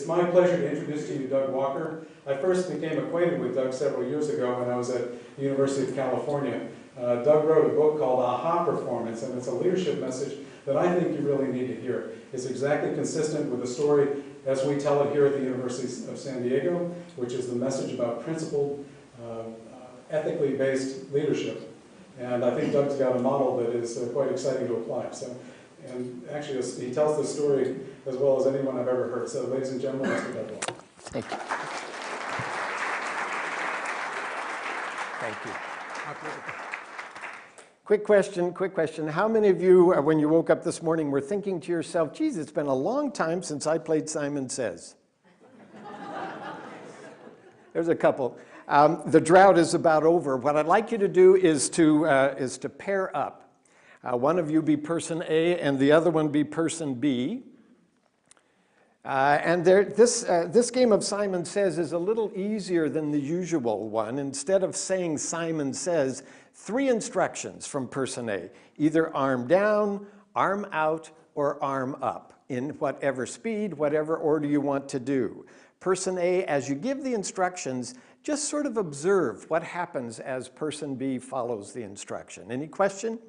my pleasure to introduce to you Doug Walker. I first became acquainted with Doug several years ago when I was at the University of California. Doug wrote a book called Aha Performance, and it's a leadership message that I think you really need to hear. It's exactly consistent with the story as we tell it here at the University of San Diego, which is the message about principled, ethically based leadership. And I think Doug's got a model that is quite exciting to apply. So, and actually, he tells the story as well as anyone I've ever heard. So, ladies and gentlemen, Mr. Doug Walker. Thank you. Thank you. Quick question. How many of you, when you woke up this morning, were thinking to yourself, geez, it's been a long time since I played Simon Says? There's a couple. The drought is about over. What I'd like you to do is to pair up. One of you be person A and the other one be person B. This game of Simon Says is a little easier than the usual one. Instead of saying Simon Says, 3 instructions from person A. Either arm down, arm out, or arm up in whatever speed, whatever order you want to do. Person A, as you give the instructions, just sort of observe what happens as person B follows the instruction. Any question?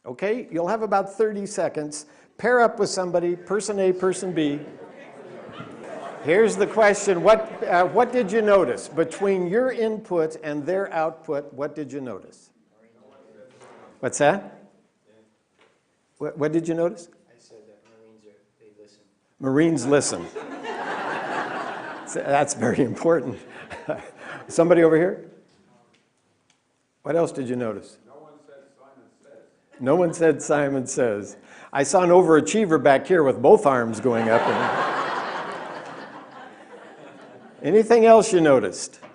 Okay, you'll have about 30 seconds. Pair up with somebody, person A, person B. Here's the question, what did you notice? Between your input and their output, what did you notice? What's that? What did you notice? I said that they listen. Marines listen. That's very important. Somebody over here? What else did you notice? No one said Simon Says. No one said Simon Says. I saw an overachiever back here with both arms going up. Anything else you noticed? There's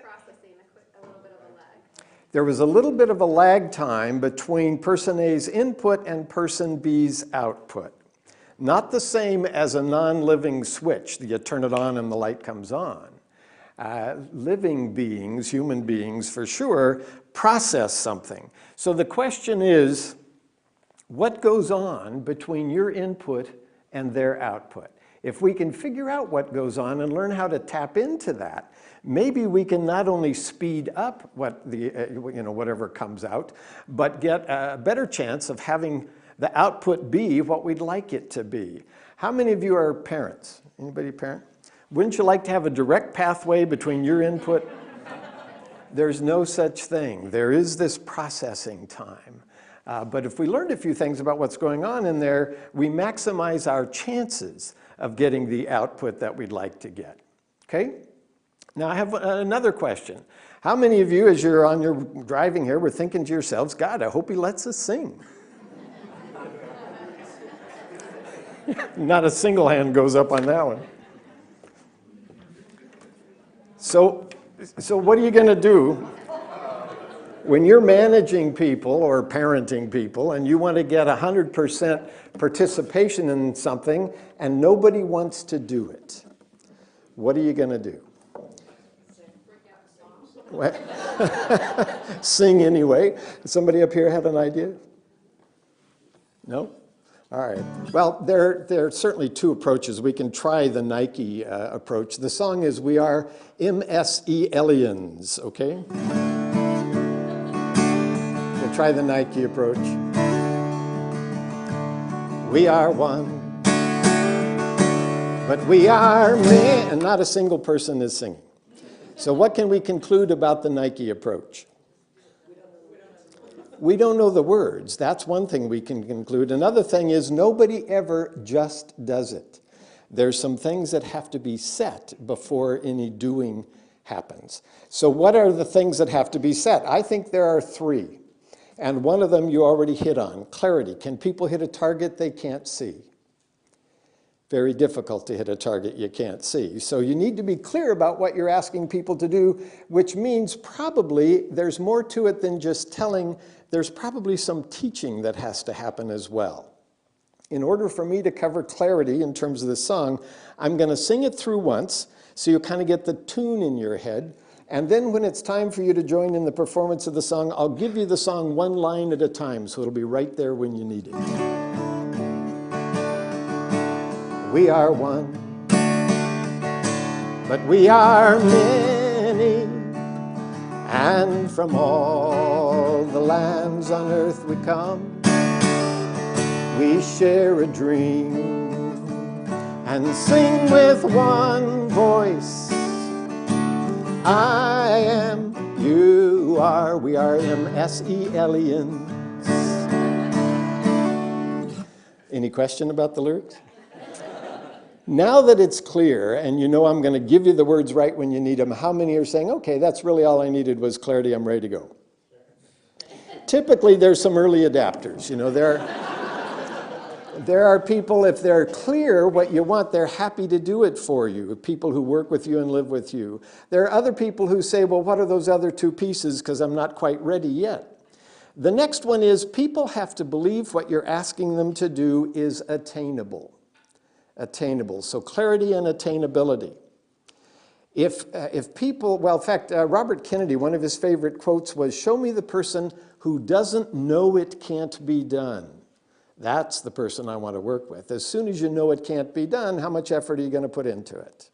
processing, a little bit of a lag. There was a little bit of a lag time between person A's input and person B's output. Not the same as a non-living switch. You turn it on and the light comes on. Living beings, human beings for sure, process something. So the question is, what goes on between your input and their output? If we can figure out what goes on and learn how to tap into that, maybe we can not only speed up what whatever comes out, but get a better chance of having the output be what we'd like it to be. How many of you are parents? Anybody a parent? Wouldn't you like to have a direct pathway between your input? There's no such thing. There is this processing time. But if we learned a few things about what's going on in there, we maximize our chances of getting the output that we'd like to get. Okay? Now I have another question. How many of you, as you're on your driving here, were thinking to yourselves, God, I hope he lets us sing? Not a single hand goes up on that one. So what are you going to do when you're managing people or parenting people and you want to get 100% participation in something and nobody wants to do it? What are you going to do? Sing anyway. Somebody up here have an idea? No? All right. Well, there are certainly 2 approaches. We can try the Nike approach. The song is We Are MSE-Aliens, okay? We'll try the Nike approach. We are one, but we are men. And not a single person is singing. So what can we conclude about the Nike approach? We don't know the words. That's one thing we can conclude. Another thing is nobody ever just does it. There's some things that have to be set before any doing happens. So what are the things that have to be set? I think there are 3. And one of them you already hit on, clarity. Can people hit a target they can't see? Very difficult to hit a target you can't see. So you need to be clear about what you're asking people to do, which means probably there's more to it than just telling. There's probably some teaching that has to happen as well. In order for me to cover clarity in terms of the song, I'm going to sing it through once so you kind of get the tune in your head. And then when it's time for you to join in the performance of the song, I'll give you the song one line at a time, so it'll be right there when you need it. We are one, but we are many, and from all the lands on earth we come. We share a dream and sing with one voice. I am, you are, we are M-S-E-L-E-N. Any question about the lyrics? Now that it's clear, and you know I'm going to give you the words right when you need them, how many are saying, okay, that's really all I needed was clarity, I'm ready to go? Typically, there's some early adapters. You know, there are people, if they're clear what you want, they're happy to do it for you, people who work with you and live with you. There are other people who say, well, what are those other two pieces, because I'm not quite ready yet. The next one is people have to believe what you're asking them to do is attainable. Attainable. So clarity and attainability. If people, well, in fact, Robert Kennedy, one of his favorite quotes was, show me the person who doesn't know it can't be done. That's the person I want to work with. As soon as you know it can't be done, how much effort are you going to put into it?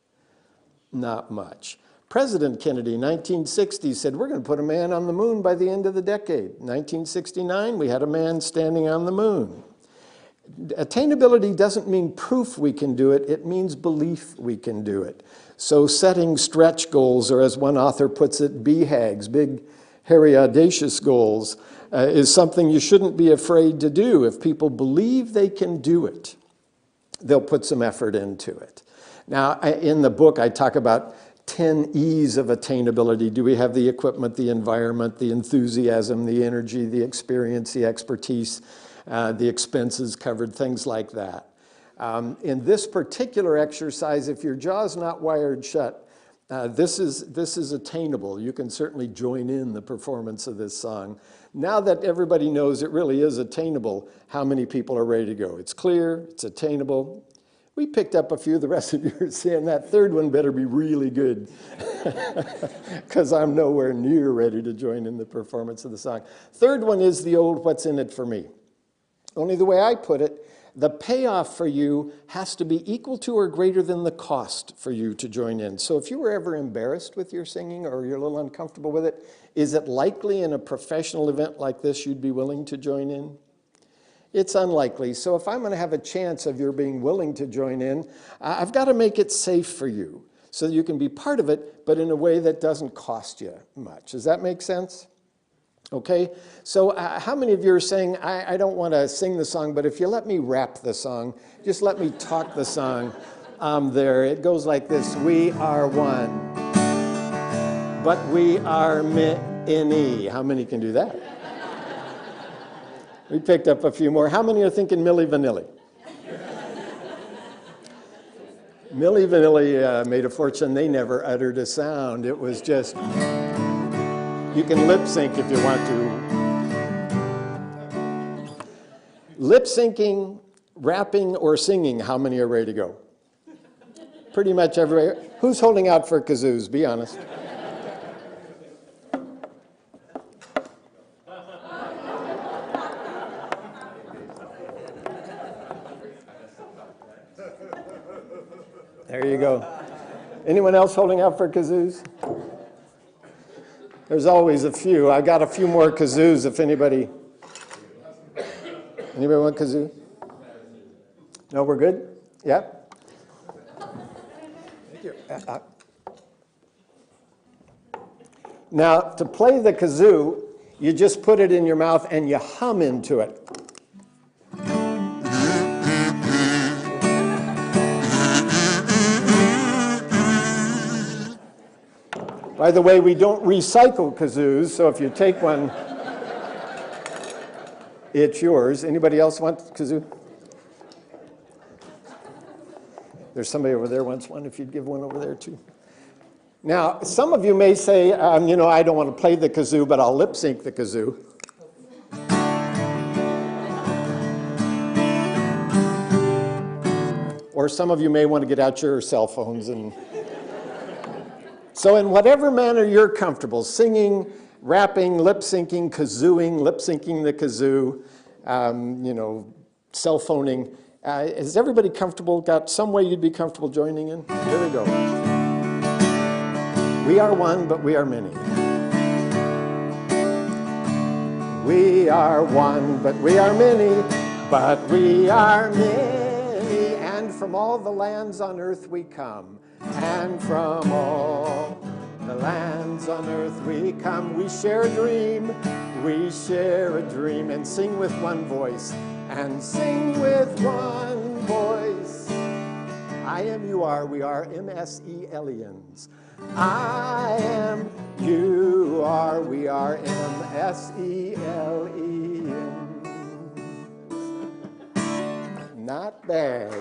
Not much. President Kennedy, 1960, said, we're going to put a man on the moon by the end of the decade. 1969, we had a man standing on the moon. Attainability doesn't mean proof we can do it, it means belief we can do it. So setting stretch goals, or as one author puts it, BHAGs, big, hairy, audacious goals, is something you shouldn't be afraid to do. If people believe they can do it, they'll put some effort into it. Now, in the book, I talk about 10 E's of attainability. Do we have the equipment, the environment, the enthusiasm, the energy, the experience, the expertise, the expenses covered, things like that. In this particular exercise, if your jaw's not wired shut, this is attainable. You can certainly join in the performance of this song. Now that everybody knows it really is attainable, how many people are ready to go? It's clear, it's attainable. We picked up a few, the rest of you are saying that third one better be really good, because I'm nowhere near ready to join in the performance of the song. Third one is the old what's in it for me. Only the way I put it, the payoff for you has to be equal to or greater than the cost for you to join in. So if you were ever embarrassed with your singing or you're a little uncomfortable with it, is it likely in a professional event like this you'd be willing to join in? It's unlikely. So if I'm going to have a chance of your being willing to join in, I've got to make it safe for you so that you can be part of it, but in a way that doesn't cost you much. Does that make sense? Okay, so how many of you are saying, I don't want to sing the song, but if you let me rap the song, just let me talk the song, there. It goes like this: we are one, but we are many. How many can do that? We picked up a few more. How many are thinking Milli Vanilli? Milli Vanilli made a fortune. They never uttered a sound. It was just... You can lip sync if you want to. Lip syncing, rapping, or singing, how many are ready to go? Pretty much everybody. Who's holding out for kazoos? Be honest. There you go. Anyone else holding out for kazoos? There's always a few. I got a few more kazoos if anybody. Anybody want kazoo? No, we're good? Yeah? Thank you. Now, to play the kazoo, you just put it in your mouth and you hum into it. By the way, we don't recycle kazoos, so if you take one, it's yours. Anybody else want kazoo? There's somebody over there wants one, if you'd give one over there too. Now, some of you may say, you know, I don't want to play the kazoo, but I'll lip sync the kazoo. Or some of you may want to get out your cell phones and... So in whatever manner you're comfortable, singing, rapping, lip-syncing, kazooing, lip-syncing the kazoo, you know, cell phoning, is everybody comfortable? Got some way you'd be comfortable joining in? Here we go. We are one, but we are many. We are one, but we are many, but we are many. And from all the lands on earth we come, and from all the lands on earth we come. We share a dream, we share a dream, and sing with one voice, and sing with one voice. I am, you are, we are MSE-aliens. I am, you are, we are MSE-aliens. Not bad.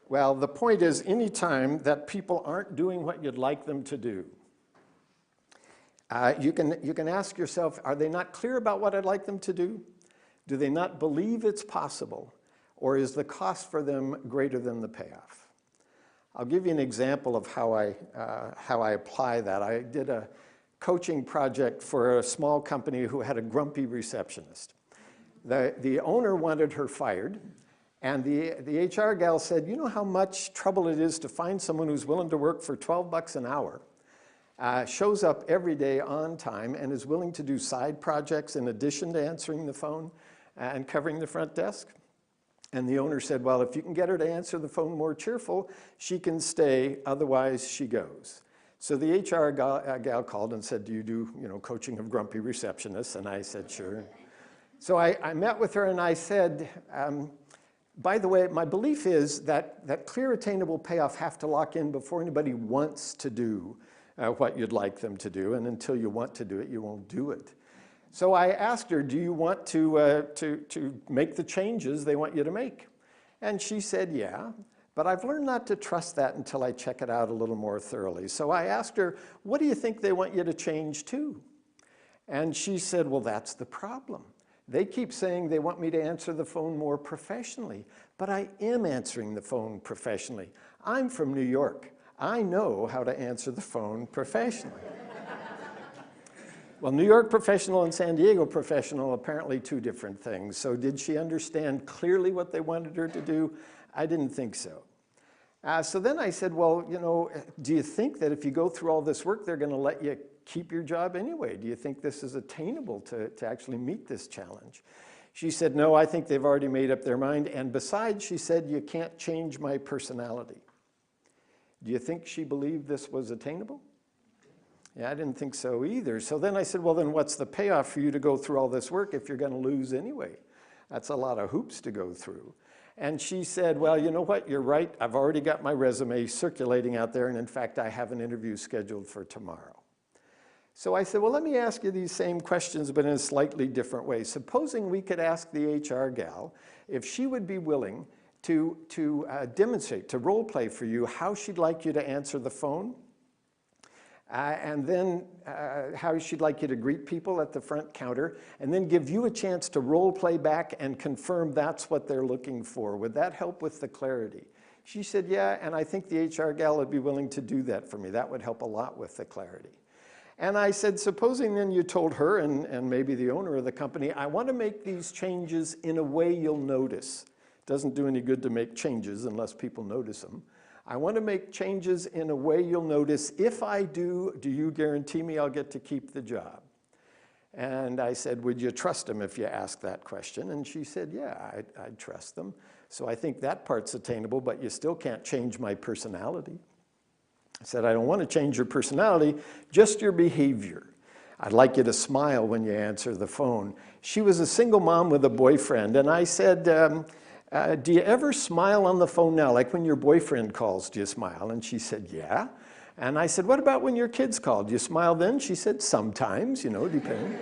Well, the point is, anytime that people aren't doing what you'd like them to do, you can ask yourself, are they not clear about what I'd like them to do? Do they not believe it's possible? Or is the cost for them greater than the payoff? I'll give you an example of how I apply that. I did a coaching project for a small company who had a grumpy receptionist. The owner wanted her fired, and the HR gal said, you know how much trouble it is to find someone who's willing to work for 12 bucks an hour, shows up every day on time, and is willing to do side projects in addition to answering the phone and covering the front desk? And the owner said, well, if you can get her to answer the phone more cheerful, she can stay, otherwise she goes. So the HR gal called and said, do you do coaching of grumpy receptionists? And I said, sure. So I met with her and I said, by the way, my belief is that clear attainable payoff have to lock in before anybody wants to do what you'd like them to do, and until you want to do it, you won't do it. So I asked her, do you want to make the changes they want you to make? And she said, yeah, but I've learned not to trust that until I check it out a little more thoroughly. So I asked her, what do you think they want you to change to? And she said, well, that's the problem. They keep saying they want me to answer the phone more professionally, but I am answering the phone professionally. I'm from New York. I know how to answer the phone professionally. Well, New York professional and San Diego professional, apparently two different things. So did she understand clearly what they wanted her to do? I didn't think so. So then I said, well, do you think that if you go through all this work, they're going to let you keep your job anyway? Do you think this is attainable to actually meet this challenge? She said, no, I think they've already made up their mind. And besides, she said, you can't change my personality. Do you think she believed this was attainable? Yeah, I didn't think so either. So then I said, well, then what's the payoff for you to go through all this work if you're going to lose anyway? That's a lot of hoops to go through. And she said, well, you know what? You're right. I've already got my resume circulating out there. And in fact, I have an interview scheduled for tomorrow. So I said, well, let me ask you these same questions, but in a slightly different way. Supposing we could ask the HR gal if she would be willing to demonstrate, to role play for you how she'd like you to answer the phone, and then how she'd like you to greet people at the front counter, and then give you a chance to role play back and confirm that's what they're looking for. Would that help with the clarity? She said, yeah, and I think the HR gal would be willing to do that for me. That would help a lot with the clarity. And I said, supposing then you told her and maybe the owner of the company, I want to make these changes in a way you'll notice. It doesn't do any good to make changes unless people notice them. I want to make changes in a way you'll notice. If I do you guarantee me I'll get to keep the job? And I said, would you trust them if you ask that question? And she said, yeah, I'd trust them. So I think that part's attainable, but you still can't change my personality. I said, I don't want to change your personality, just your behavior. I'd like you to smile when you answer the phone. She was a single mom with a boyfriend, and I said, do you ever smile on the phone now? Like when your boyfriend calls, do you smile? And she said, yeah. And I said, what about when your kids call? Do you smile then? She said, sometimes, depending.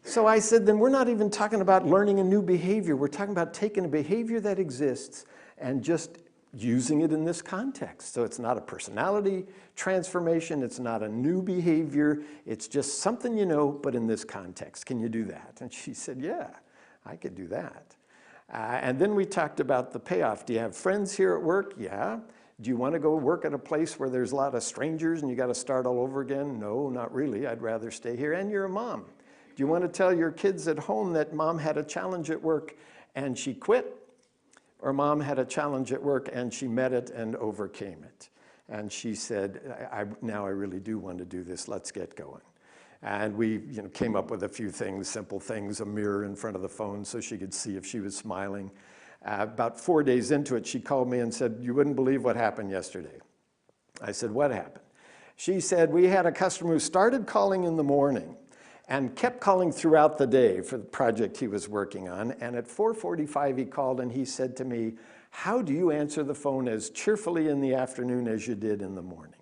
So I said, then we're not even talking about learning a new behavior. We're talking about taking a behavior that exists and just using it in this context. So it's not a personality transformation. It's not a new behavior. It's just something but in this context. Can you do that? And she said, yeah, I could do that. And then we talked about the payoff. Do you have friends here at work? Yeah. Do you want to go work at a place where there's a lot of strangers and you got to start all over again? No, not really. I'd rather stay here. And you're a mom. Do you want to tell your kids at home that mom had a challenge at work and she quit? Or mom had a challenge at work and she met it and overcame it. And she said, now I really do want to do this, let's get going. And we came up with a few things, simple things, a mirror in front of the phone so she could see if she was smiling. About 4 days into it, she called me and said, you wouldn't believe what happened yesterday. I said, what happened? She said, we had a customer who started calling in the morning and kept calling throughout the day for the project he was working on. And at 4:45 he called and he said to me, how do you answer the phone as cheerfully in the afternoon as you did in the morning?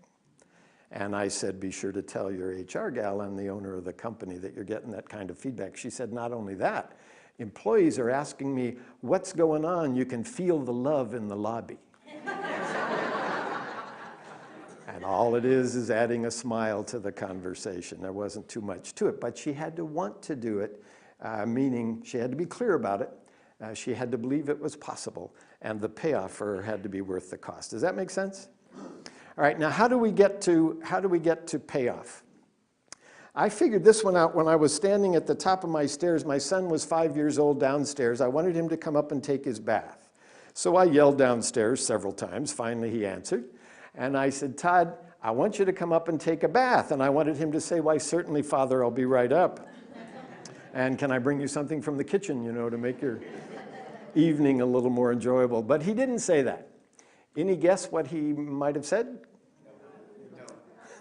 And I said, be sure to tell your HR gal and the owner of the company that you're getting that kind of feedback. She said, not only that, employees are asking me, what's going on? You can feel the love in the lobby. And all it is adding a smile to the conversation. There wasn't too much to it, but she had to want to do it, meaning she had to be clear about it. She had to believe it was possible, and the payoff for her had to be worth the cost. Does that make sense? All right, now how do we get to payoff? I figured this one out when I was standing at the top of my stairs. My son was 5 years old downstairs. I wanted him to come up and take his bath. So I yelled downstairs several times. Finally, he answered. And I said, Todd, I want you to come up and take a bath. And I wanted him to say, why, certainly, Father, I'll be right up. And can I bring you something from the kitchen, to make your evening a little more enjoyable? But he didn't say that. Any guess what he might have said?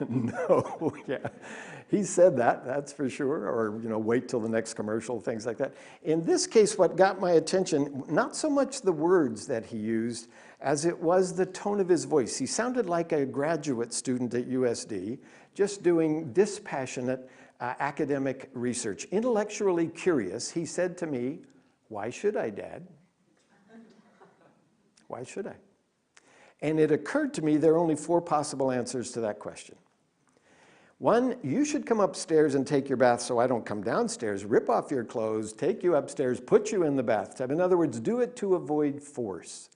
No, yeah. He said that, that's for sure, or wait till the next commercial, things like that. In this case, what got my attention, not so much the words that he used, as it was the tone of his voice. He sounded like a graduate student at USD, just doing dispassionate academic research. Intellectually curious, he said to me, why should I, Dad? Why should I? And it occurred to me there are only 4 possible answers to that question. 1, you should come upstairs and take your bath so I don't come downstairs, rip off your clothes, take you upstairs, put you in the bathtub. In other words, do it to avoid force.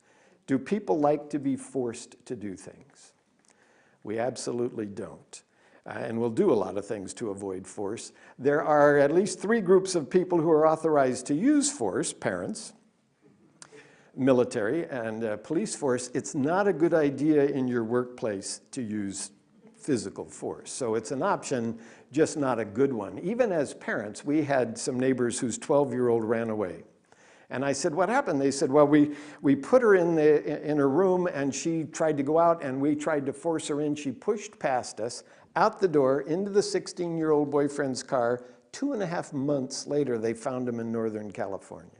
Do people like to be forced to do things? We absolutely don't. And we'll do a lot of things to avoid force. There are at least 3 groups of people who are authorized to use force: parents, military, and police force. It's not a good idea in your workplace to use physical force. So it's an option, just not a good one. Even as parents, we had some neighbors whose 12-year-old ran away. And I said, what happened? They said, well, we put her in her room and she tried to go out and we tried to force her in. She pushed past us, out the door, into the 16-year-old boyfriend's car. 2.5 months later, they found him in Northern California.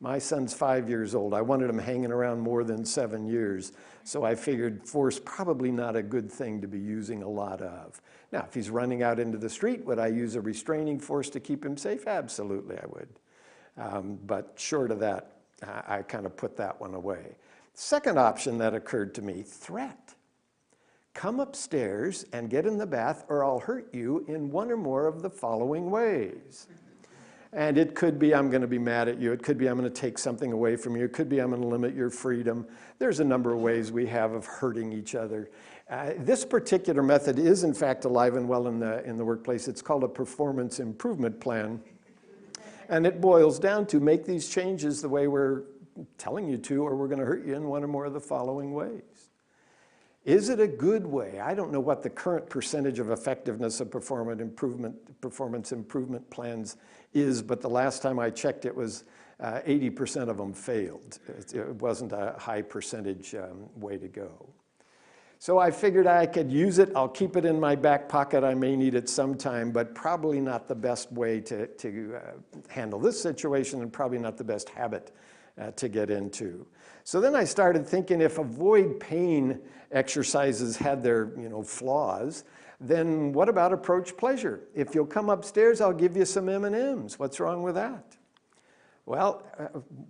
My son's 5 years old. I wanted him hanging around more than 7 years, so I figured force probably not a good thing to be using a lot of. Now, if he's running out into the street, would I use a restraining force to keep him safe? Absolutely, I would. But short of that, I kind of put that one away. Second option that occurred to me, threat. Come upstairs and get in the bath or I'll hurt you in one or more of the following ways. And it could be I'm going to be mad at you. It could be I'm going to take something away from you. It could be I'm going to limit your freedom. There's a number of ways we have of hurting each other. This particular method is, in fact, alive and well in the workplace. It's called a performance improvement plan. And it boils down to make these changes the way we're telling you to, or we're going to hurt you in one or more of the following ways. Is it a good way? I don't know what the current percentage of effectiveness of performance improvement plans is, but the last time I checked, it was 80% of them failed. It wasn't a high percentage way to go. So I figured I could use it. I'll keep it in my back pocket. I may need it sometime, but probably not the best way to handle this situation, and probably not the best habit to get into. So then I started thinking, if avoid pain exercises had their flaws, then what about approach pleasure? If you'll come upstairs, I'll give you some M&Ms. What's wrong with that? Well,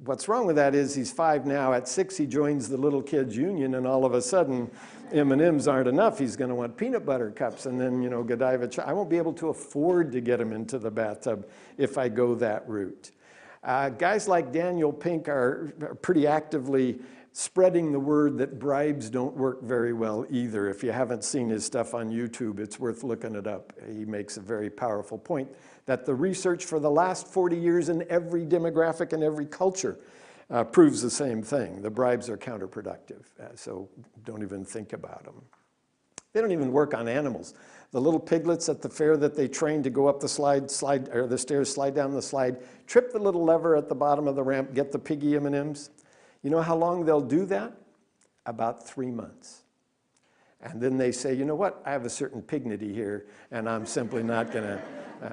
what's wrong with that is he's 5 now. At 6, he joins the little kids union, and all of a sudden, M&Ms aren't enough. He's going to want peanut butter cups, and then, Godiva. I won't be able to afford to get him into the bathtub if I go that route. Guys like Daniel Pink are pretty actively spreading the word that bribes don't work very well either. If you haven't seen his stuff on YouTube, it's worth looking it up. He makes a very powerful point that the research for the last 40 years in every demographic and every culture proves the same thing. The bribes are counterproductive, so don't even think about them. They don't even work on animals. The little piglets at the fair that they train to go up the the stairs, slide down the slide, trip the little lever at the bottom of the ramp, get the piggy M&Ms. You know how long they'll do that? About 3 months. And then they say, you know what, I have a certain pignity here, and I'm simply not gonna,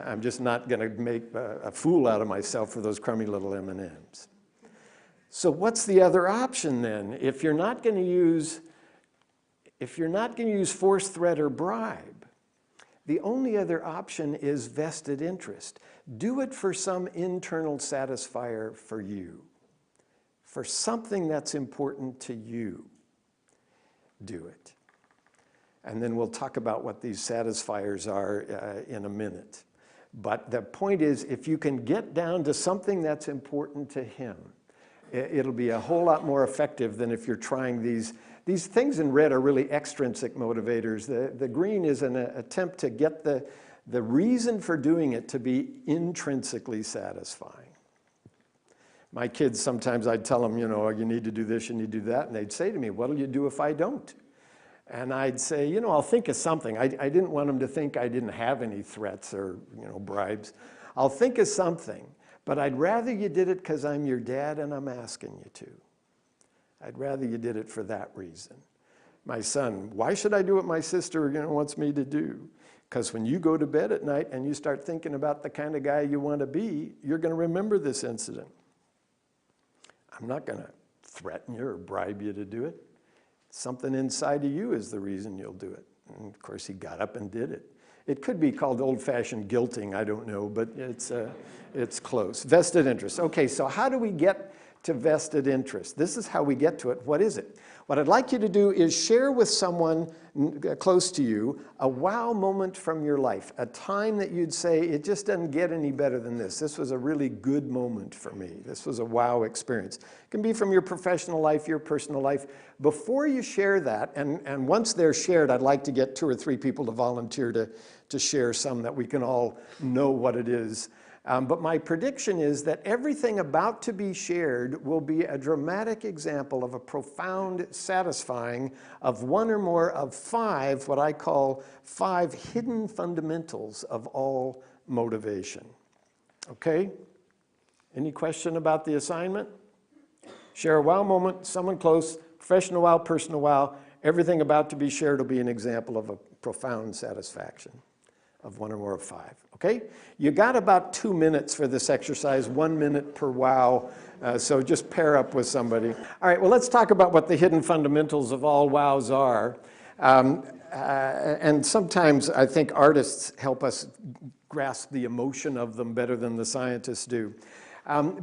I'm just not gonna make a fool out of myself for those crummy little M&Ms. So what's the other option then? If you're not gonna use force, threat, or bribe, the only other option is vested interest. Do it for some internal satisfier for you, for something that's important to you. Do it. And then we'll talk about what these satisfiers are in a minute. But the point is, if you can get down to something that's important to him, it'll be a whole lot more effective than if you're trying these things in red are really extrinsic motivators. The green is an attempt to get the reason for doing it to be intrinsically satisfying. My kids, sometimes I'd tell them, you know, you need to do this, you need to do that, and they'd say to me, what'll you do if I don't? And I'd say, you know, I'll think of something. I didn't want them to think I didn't have any threats or, you know, bribes. I'll think of something, but I'd rather you did it because I'm your dad and I'm asking you to. I'd rather you did it for that reason. My son, why should I do what my sister, you know, wants me to do? Because when you go to bed at night and you start thinking about the kind of guy you want to be, you're going to remember this incident. I'm not going to threaten you or bribe you to do it. Something inside of you is the reason you'll do it. And of course, he got up and did it. It could be called old-fashioned guilting, I don't know, but it's close. Vested interest. Okay, so how do we get to vested interest? This is how we get to it. What is it? What I'd like you to do is share with someone close to you a wow moment from your life, a time that you'd say, it just doesn't get any better than this. This was a really good moment for me. This was a wow experience. It can be from your professional life, your personal life. Before you share that, and once they're shared, I'd like to get 2 or 3 people to volunteer to share some that we can all know what it is. But my prediction is that everything about to be shared will be a dramatic example of a profound satisfying of one or more of 5, what I call 5 hidden fundamentals of all motivation. Okay? Any question about the assignment? Share a wow moment, someone close, professional wow, personal wow. Everything about to be shared will be an example of a profound satisfaction of one or more of 5. Okay? You got about 2 minutes for this exercise, 1 minute per wow, so just pair up with somebody. All right, well, let's talk about what the hidden fundamentals of all wows are. And sometimes I think artists help us grasp the emotion of them better than the scientists do.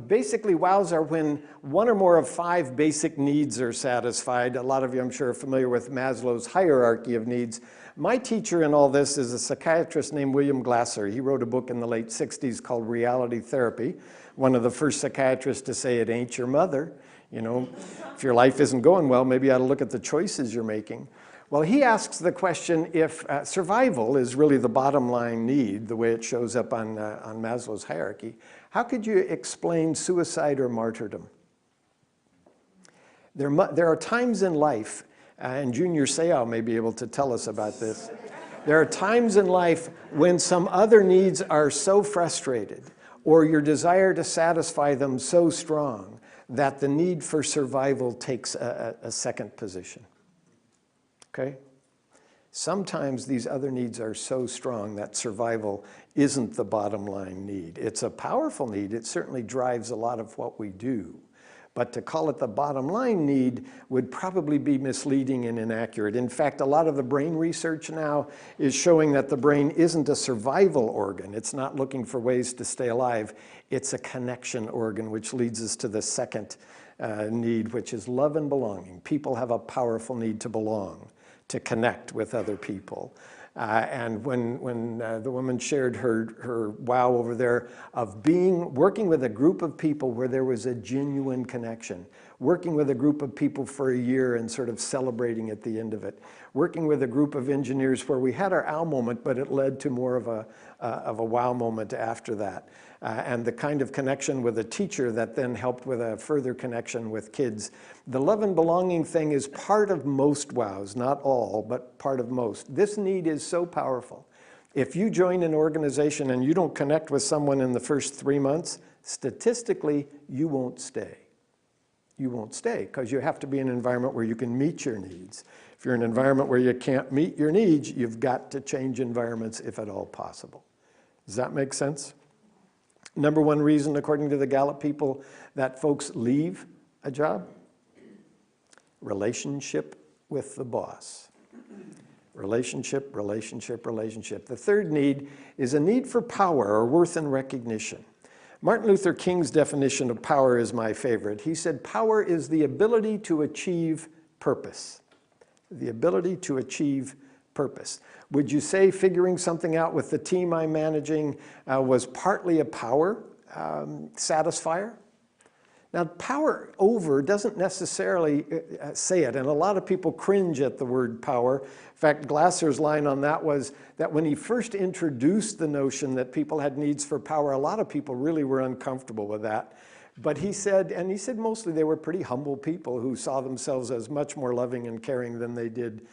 Basically, wows are when one or more of 5 basic needs are satisfied. A lot of you, I'm sure, are familiar with Maslow's hierarchy of needs. My teacher in all this is a psychiatrist named William Glasser. He wrote a book in the late 60s called Reality Therapy, one of the first psychiatrists to say it ain't your mother. You know, if your life isn't going well, maybe you ought to look at the choices you're making. Well, he asks the question if survival is really the bottom line need, the way it shows up on Maslow's hierarchy, how could you explain suicide or martyrdom? There are times in life, and Junior Seau may be able to tell us about this. There are times in life when some other needs are so frustrated, or your desire to satisfy them so strong, that the need for survival takes a second position. Okay? Sometimes these other needs are so strong that survival isn't the bottom line need. It's a powerful need. It certainly drives a lot of what we do. But to call it the bottom line need would probably be misleading and inaccurate. In fact, a lot of the brain research now is showing that the brain isn't a survival organ. It's not looking for ways to stay alive. It's a connection organ, which leads us to the second need, which is love and belonging. People have a powerful need to belong, to connect with other people. And when the woman shared her wow over there of working with a group of people where there was a genuine connection, working with a group of people for a year and sort of celebrating at the end of it, working with a group of engineers where we had our ow moment, but it led to more of a wow moment after that. And the kind of connection with a teacher that then helped with a further connection with kids. The love and belonging thing is part of most wows, not all, but part of most. This need is so powerful. If you join an organization and you don't connect with someone in the first 3 months, statistically, you won't stay. You won't stay because you have to be in an environment where you can meet your needs. If you're in an environment where you can't meet your needs, you've got to change environments if at all possible. Does that make sense? Number one reason, according to the Gallup people, that folks leave a job? Relationship with the boss. Relationship, relationship, relationship. The third need is a need for power or worth and recognition. Martin Luther King's definition of power is my favorite. He said, power is the ability to achieve purpose. The ability to achieve purpose. Would you say figuring something out with the team I'm managing was partly a power satisfier? Now, power over doesn't necessarily say it, and a lot of people cringe at the word power. In fact, Glasser's line on that was that when he first introduced the notion that people had needs for power, a lot of people really were uncomfortable with that. But he said, and he said mostly they were pretty humble people who saw themselves as much more loving and caring than they did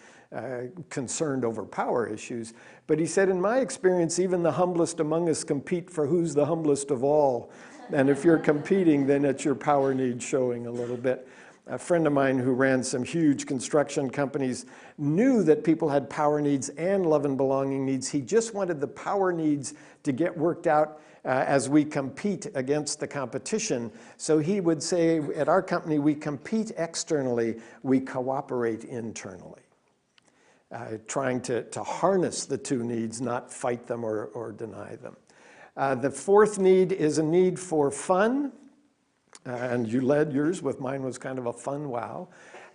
concerned over power issues. But he said, in my experience, even the humblest among us compete for who's the humblest of all. And if you're competing, then it's your power need showing a little bit. A friend of mine who ran some huge construction companies knew that people had power needs and love and belonging needs. He just wanted the power needs to get worked out as we compete against the competition. So he would say, at our company, we compete externally, we cooperate internally. Trying to harness the two needs, not fight them or deny them. The fourth need is a need for fun, and you led yours with mine was kind of a fun wow.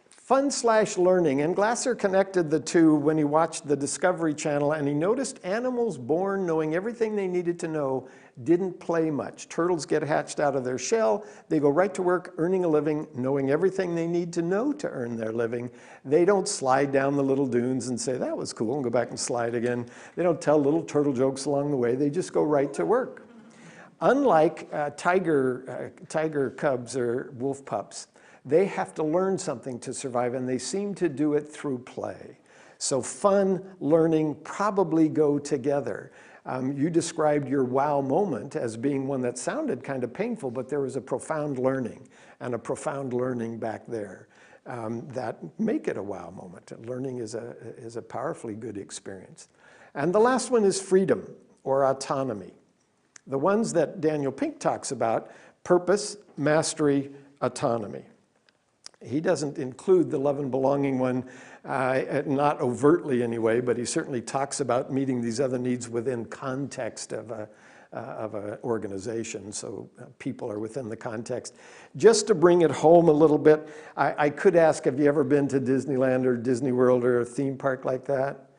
Fun/learning, and Glasser connected the two when he watched the Discovery Channel, and he noticed animals born knowing everything they needed to know didn't play much. Turtles get hatched out of their shell, they go right to work earning a living, knowing everything they need to know to earn their living. They don't slide down the little dunes and say, that was cool, and go back and slide again. They don't tell little turtle jokes along the way, they just go right to work. Unlike tiger cubs or wolf pups, they have to learn something to survive, and they seem to do it through play. So fun, learning probably go together. You described your wow moment as being one that sounded kind of painful, but there was a profound learning and a profound learning back there that make it a wow moment. Learning is a powerfully good experience. And the last one is freedom or autonomy. The ones that Daniel Pink talks about, purpose, mastery, autonomy. He doesn't include the love and belonging one, not overtly anyway, but he certainly talks about meeting these other needs within context of an organization, so people are within the context. Just to bring it home a little bit, I could ask, have you ever been to Disneyland or Disney World or a theme park like that?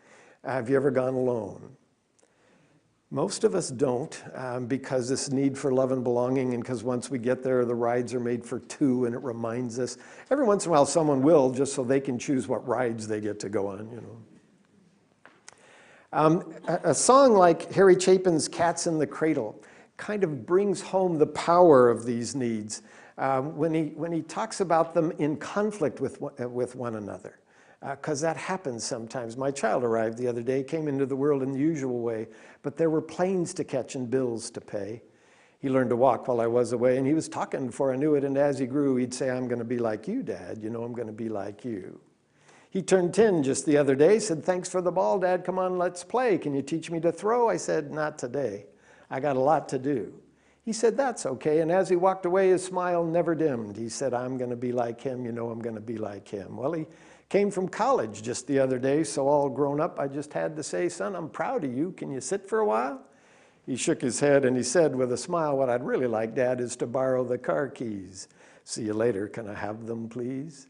Have you ever gone alone? Most of us don't, because this need for love and belonging, and because once we get there, the rides are made for two, and it reminds us. Every once in a while, someone will, just so they can choose what rides they get to go on, you know. A song like Harry Chapin's Cats in the Cradle kind of brings home the power of these needs when he talks about them in conflict with one another. Because that happens sometimes. My child arrived the other day, came into the world in the usual way, but there were planes to catch and bills to pay. He learned to walk while I was away, and he was talking before I knew it, and as he grew, he'd say, I'm going to be like you, Dad. You know, I'm going to be like you. He turned 10 just the other day, said, thanks for the ball, Dad. Come on, let's play. Can you teach me to throw? I said, not today. I got a lot to do. He said, that's okay, and as he walked away, his smile never dimmed. He said, I'm going to be like him. You know, I'm going to be like him. Well, he came from college just the other day, so all grown up, I just had to say, son, I'm proud of you. Can you sit for a while? He shook his head and he said with a smile, what I'd really like, Dad, is to borrow the car keys. See you later. Can I have them, please?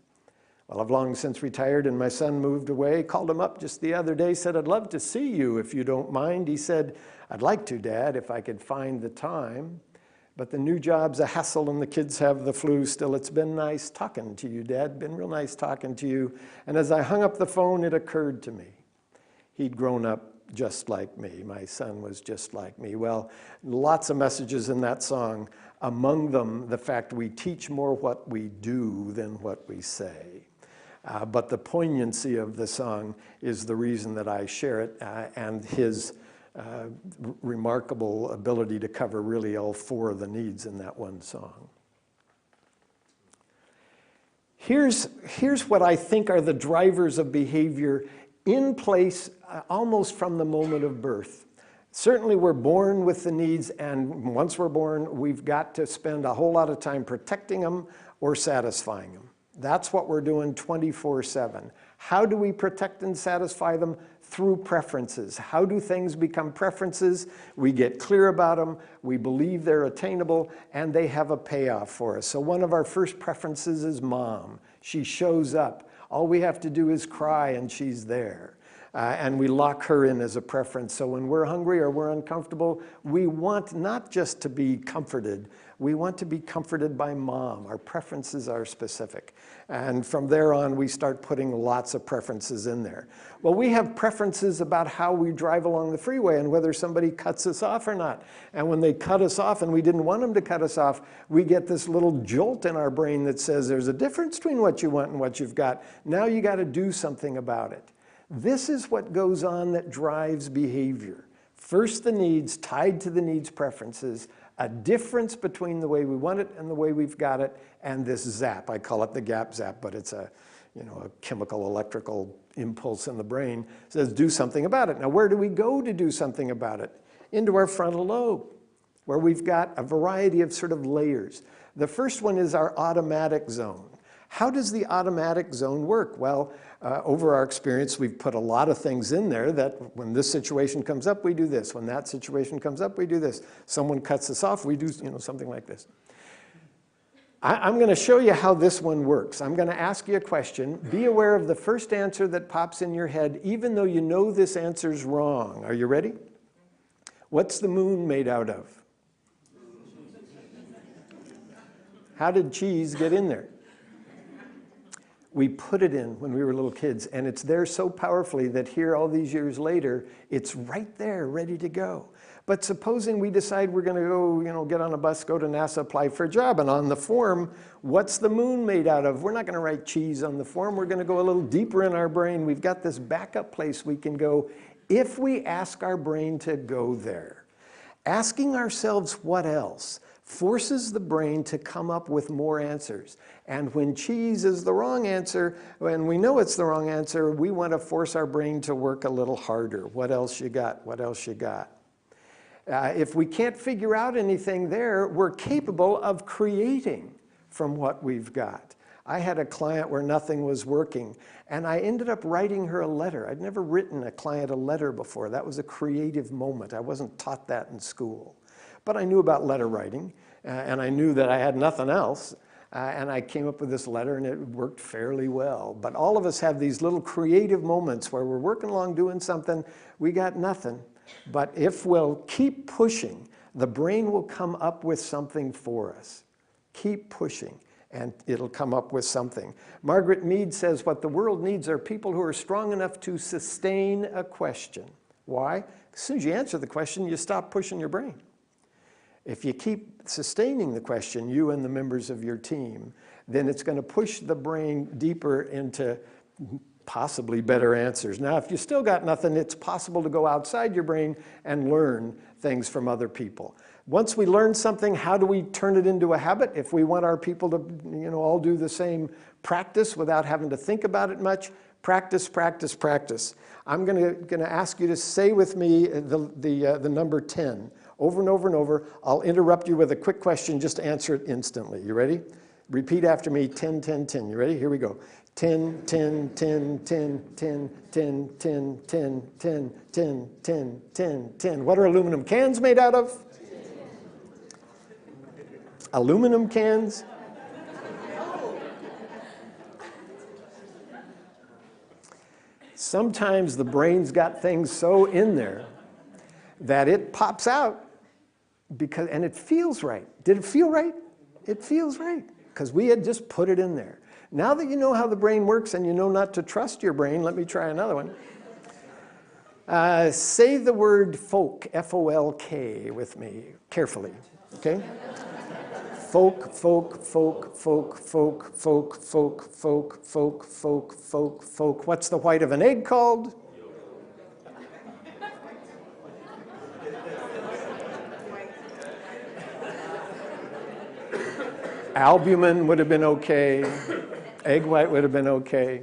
Well, I've long since retired and my son moved away. Called him up just the other day, said, I'd love to see you if you don't mind. He said, I'd like to, Dad, if I could find the time. But the new job's a hassle and the kids have the flu. Still, it's been nice talking to you, Dad. Been real nice talking to you. And as I hung up the phone, it occurred to me. He'd grown up just like me. My son was just like me. Well, lots of messages in that song. Among them, the fact we teach more what we do than what we say. But the poignancy of the song is the reason that I share it, and his remarkable ability to cover really all four of the needs in that one song. Here's what I think are the drivers of behavior in place almost from the moment of birth. Certainly we're born with the needs, and once we're born, we've got to spend a whole lot of time protecting them or satisfying them. That's what we're doing 24/7. How do we protect and satisfy them? Through preferences. How do things become preferences? We get clear about them, we believe they're attainable, and they have a payoff for us. So one of our first preferences is mom. She shows up. All we have to do is cry and she's there. And we lock her in as a preference. So when we're hungry or we're uncomfortable, we want not just to be comforted, we want to be comforted by mom. Our preferences are specific. And from there on, we start putting lots of preferences in there. Well, we have preferences about how we drive along the freeway and whether somebody cuts us off or not. And when they cut us off and we didn't want them to cut us off, we get this little jolt in our brain that says there's a difference between what you want and what you've got. Now you got to do something about it. This is what goes on that drives behavior. First, the needs tied to the needs preferences, a difference between the way we want it and the way we've got it, and this zap. I call it the gap zap, but it's a chemical electrical impulse in the brain. It says do something about it. Now, where do we go to do something about it? Into our frontal lobe, where we've got a variety of sort of layers. The first one is our automatic zone. How does the automatic zone work? Well, over our experience, we've put a lot of things in there that when this situation comes up, we do this. When that situation comes up, we do this. Someone cuts us off, we do something like this. I'm going to show you how this one works. I'm going to ask you a question. Be aware of the first answer that pops in your head, even though you know this answer's wrong. Are you ready? What's the moon made out of? How did cheese get in there? We put it in when we were little kids, and it's there so powerfully that here all these years later, it's right there, ready to go. But supposing we decide we're going to go, get on a bus, go to NASA, apply for a job, and on the form, what's the moon made out of? We're not going to write cheese on the form. We're going to go a little deeper in our brain. We've got this backup place we can go if we ask our brain to go there. Asking ourselves what else forces the brain to come up with more answers. And when cheese is the wrong answer, when we know it's the wrong answer, we want to force our brain to work a little harder. What else you got? What else you got? If we can't figure out anything there, we're capable of creating from what we've got. I had a client where nothing was working, and I ended up writing her a letter. I'd never written a client a letter before. That was a creative moment. I wasn't taught that in school. But I knew about letter writing, and I knew that I had nothing else, and I came up with this letter, and it worked fairly well. But all of us have these little creative moments where we're working along doing something, we got nothing. But if we'll keep pushing, the brain will come up with something for us. Keep pushing, and it'll come up with something. Margaret Mead says what the world needs are people who are strong enough to sustain a question. Why? As soon as you answer the question, you stop pushing your brain. If you keep sustaining the question, you and the members of your team, then it's going to push the brain deeper into possibly better answers. Now, if you still got nothing, it's possible to go outside your brain and learn things from other people. Once we learn something, how do we turn it into a habit? If we want our people to, all do the same practice without having to think about it much, practice, practice, practice. I'm going to ask you to say with me the number 10. Over and over and over. I'll interrupt you with a quick question, just answer it instantly. You ready? Repeat after me, 10, 10, 10. You ready? Here we go. 10, 10, 10, 10, 10, 10, 10, 10, 10, 10, 10, 10, 10. What are aluminum cans made out of? Aluminum cans? Sometimes the brain's got things so in there that it pops out and it feels right. Did it feel right? It feels right, because we had just put it in there. Now that you know how the brain works and you know not to trust your brain, let me try another one. Say the word folk, F-O-L-K, with me carefully, okay? Folk, folk, folk, folk, folk, folk, folk, folk, folk, folk, folk, folk. What's the white of an egg called? Albumin would have been okay. Egg white would have been okay.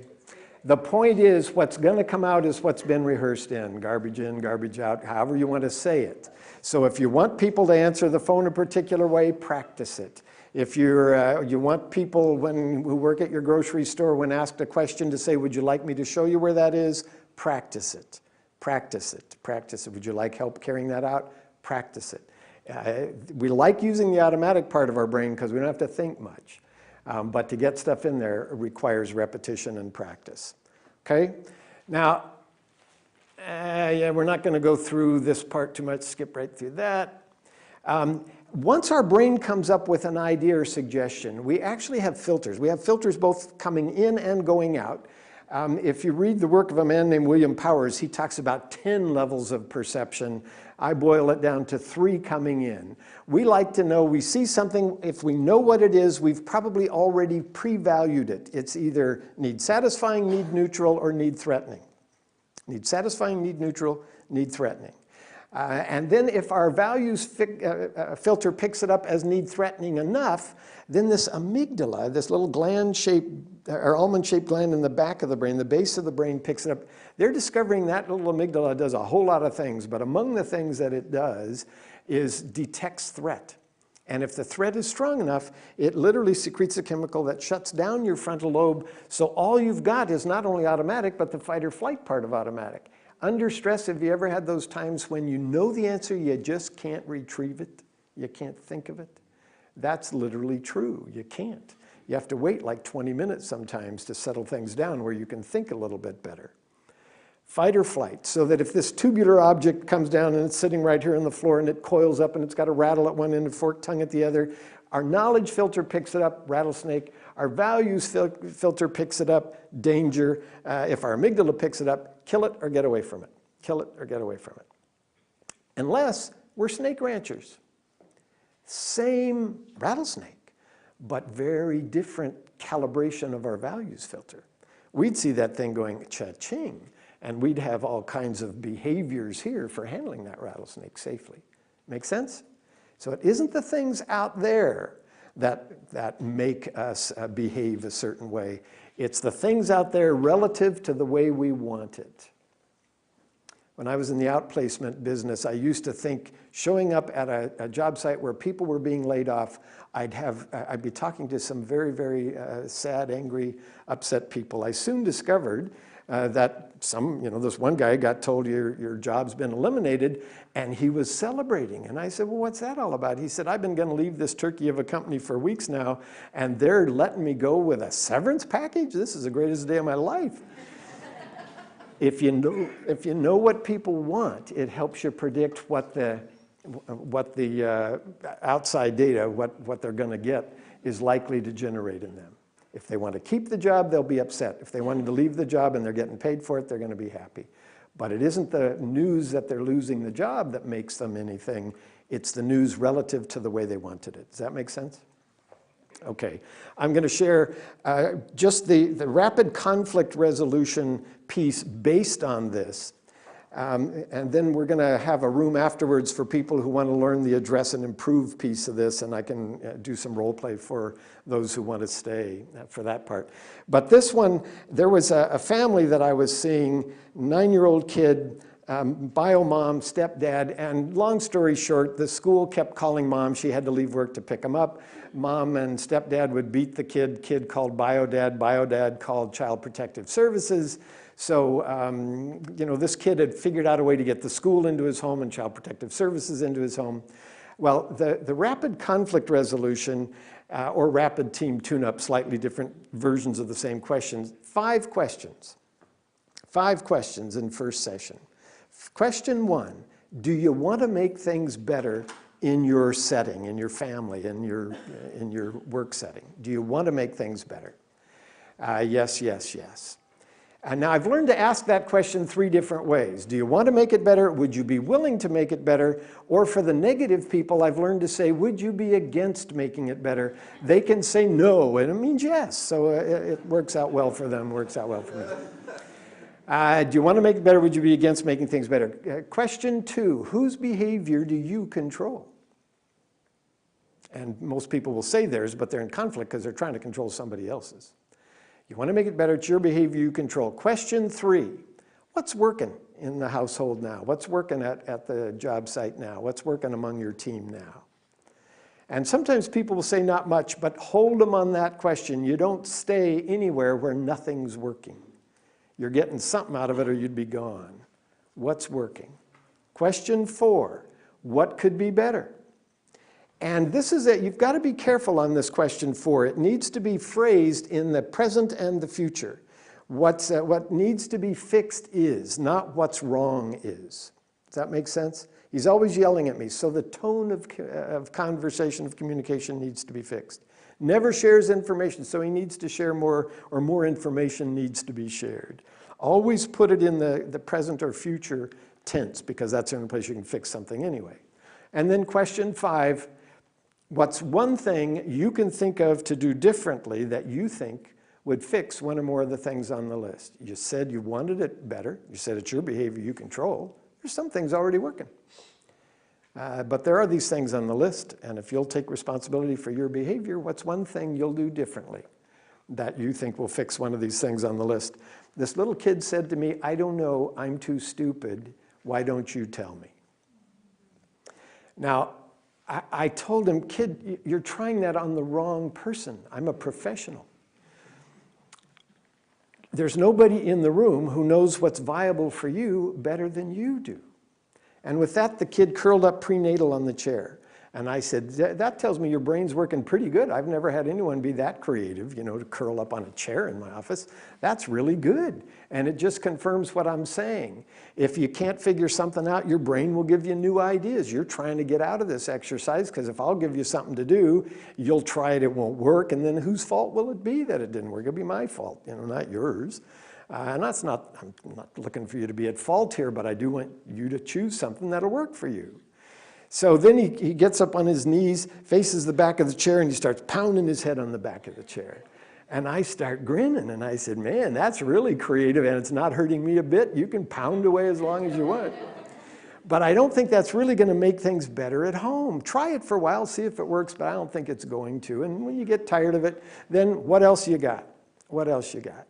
The point is, what's going to come out is what's been rehearsed in, garbage out, however you want to say it. So if you want people to answer the phone a particular way, practice it. If you want people who work at your grocery store, when asked a question, to say, would you like me to show you where that is? Practice it. Practice it. Practice it. Would you like help carrying that out? Practice it. We like using the automatic part of our brain because we don't have to think much. But to get stuff in there requires repetition and practice. Okay? Now, yeah, we're not going to go through this part too much, skip right through that. Once our brain comes up with an idea or suggestion, we actually have filters. We have filters both coming in and going out. If you read the work of a man named William Powers, he talks about 10 levels of perception. I boil it down to 3 coming in. We like to know, we see something, if we know what it is, we've probably already pre-valued it. It's either need satisfying, need neutral, or need threatening. Need satisfying, need neutral, need threatening. And then if our values filter picks it up as need threatening enough, then this amygdala, this little gland-shaped, or almond-shaped gland in the back of the brain, the base of the brain picks it up. They're discovering that little amygdala does a whole lot of things, but among the things that it does is detects threat. And if the threat is strong enough, it literally secretes a chemical that shuts down your frontal lobe, so all you've got is not only automatic, but the fight or flight part of automatic. Under stress, have you ever had those times when you know the answer, you just can't retrieve it? You can't think of it? That's literally true. You can't. You have to wait like 20 minutes sometimes to settle things down where you can think a little bit better. Fight or flight, so that if this tubular object comes down and it's sitting right here on the floor and it coils up and it's got a rattle at one end and a forked tongue at the other, our knowledge filter picks it up, rattlesnake. Our values filter picks it up, danger. If our amygdala picks it up, kill it or get away from it. Kill it or get away from it. Unless we're snake ranchers. Same rattlesnake, but very different calibration of our values filter. We'd see that thing going cha-ching, and we'd have all kinds of behaviors here for handling that rattlesnake safely. Make sense? So it isn't the things out there that make us behave a certain way. It's the things out there relative to the way we want it. When I was in the outplacement business, I used to think showing up at a job site where people were being laid off, I'd be talking to some very, very sad, angry, upset people. I soon discovered that this one guy got told your job's been eliminated, and he was celebrating. And I said, well, what's that all about? He said, I've been going to leave this turkey of a company for weeks now, and they're letting me go with a severance package? This is the greatest day of my life. If you know what people want, it helps you predict what the outside data, what they're going to get, is likely to generate in them. If they want to keep the job, they'll be upset. If they wanted to leave the job and they're getting paid for it, they're going to be happy. But it isn't the news that they're losing the job that makes them anything. It's the news relative to the way they wanted it. Does that make sense? Okay. I'm going to share just the rapid conflict resolution piece based on this. And then we're going to have a room afterwards for people who want to learn the address and improve piece of this, and I can do some role play for those who want to stay for that part. But this one, there was a family that I was seeing, 9-year-old kid, bio mom, stepdad, and long story short, the school kept calling mom. She had to leave work to pick him up. Mom and stepdad would beat the kid called bio dad called Child Protective Services. So, this kid had figured out a way to get the school into his home and Child Protective Services into his home. Well, the rapid conflict resolution or rapid team tune-up, slightly different versions of the same questions. 5 questions. 5 questions in first session. Question 1, do you want to make things better in your setting, in your family, in your work setting? Do you want to make things better? Yes, yes, yes. And now I've learned to ask that question 3 different ways. Do you want to make it better? Would you be willing to make it better? Or for the negative people, I've learned to say, would you be against making it better? They can say no, and it means yes. So it works out well for them, works out well for me. Do you want to make it better? Would you be against making things better? Question 2, whose behavior do you control? And most people will say theirs, but they're in conflict because they're trying to control somebody else's. You want to make it better, it's your behavior you control. Question 3, what's working in the household now? What's working at the job site now? What's working among your team now? And sometimes people will say not much, but hold them on that question. You don't stay anywhere where nothing's working. You're getting something out of it or you'd be gone. What's working? Question 4, what could be better? And this is it. You've got to be careful on this question 4. It needs to be phrased in the present and the future. What needs to be fixed is, not what's wrong is. Does that make sense? He's always yelling at me, so the tone of conversation, of communication needs to be fixed. Never shares information, so he needs to share more, or more information needs to be shared. Always put it in the present or future tense, because that's the only place you can fix something anyway. And then question 5, what's one thing you can think of to do differently that you think would fix one or more of the things on the list? You said you wanted it better. You said it's your behavior you control. There's some things already working. But there are these things on the list, and if you'll take responsibility for your behavior, what's one thing you'll do differently that you think will fix one of these things on the list? This little kid said to me, I don't know, I'm too stupid. Why don't you tell me? Now, I told him, kid, you're trying that on the wrong person. I'm a professional. There's nobody in the room who knows what's viable for you better than you do. And with that, the kid curled up prenatal on the chair. And I said, that tells me your brain's working pretty good. I've never had anyone be that creative, you know, to curl up on a chair in my office. That's really good. And it just confirms what I'm saying. If you can't figure something out, your brain will give you new ideas. You're trying to get out of this exercise, because if I'll give you something to do, you'll try it, it won't work, and then whose fault will it be that it didn't work? It'll be my fault, you know, not yours. And I'm not looking for you to be at fault here, but I do want you to choose something that'll work for you. So then he gets up on his knees, faces the back of the chair, and he starts pounding his head on the back of the chair. And I start grinning, and I said, man, that's really creative, and it's not hurting me a bit. You can pound away as long as you want. But I don't think that's really going to make things better at home. Try it for a while, see if it works, but I don't think it's going to. And when you get tired of it, then what else you got? What else you got?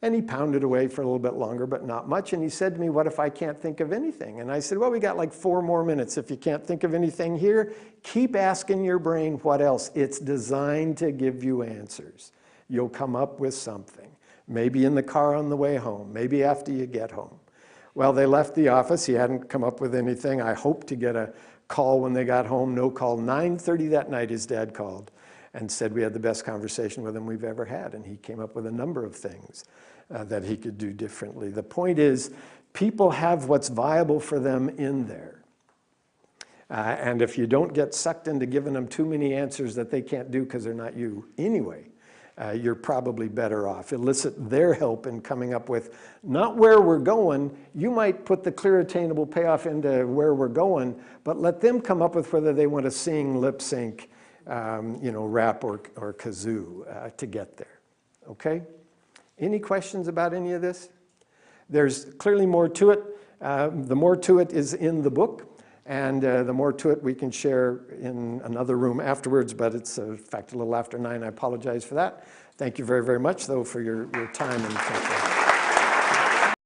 And he pounded away for a little bit longer, but not much. And he said to me, what if I can't think of anything? And I said, well, we got like 4 more minutes. If you can't think of anything here, keep asking your brain what else. It's designed to give you answers. You'll come up with something. Maybe in the car on the way home. Maybe after you get home. Well, they left the office. He hadn't come up with anything. I hoped to get a call when they got home. No call. 9:30 that night, his dad called and said we had the best conversation with him we've ever had. And he came up with a number of things that he could do differently. The point is, people have what's viable for them in there. And if you don't get sucked into giving them too many answers that they can't do because they're not you anyway, you're probably better off. Elicit their help in coming up with not where we're going. You might put the clear attainable payoff into where we're going, but let them come up with whether they want to sing, lip sync, you know, rap or kazoo to get there. Okay? Any questions about any of this? There's clearly more to it. The more to it is in the book, and the more to it we can share in another room afterwards, but it's in fact a little after 9. I apologize for that. Thank you very, very much, though, for your time and attention.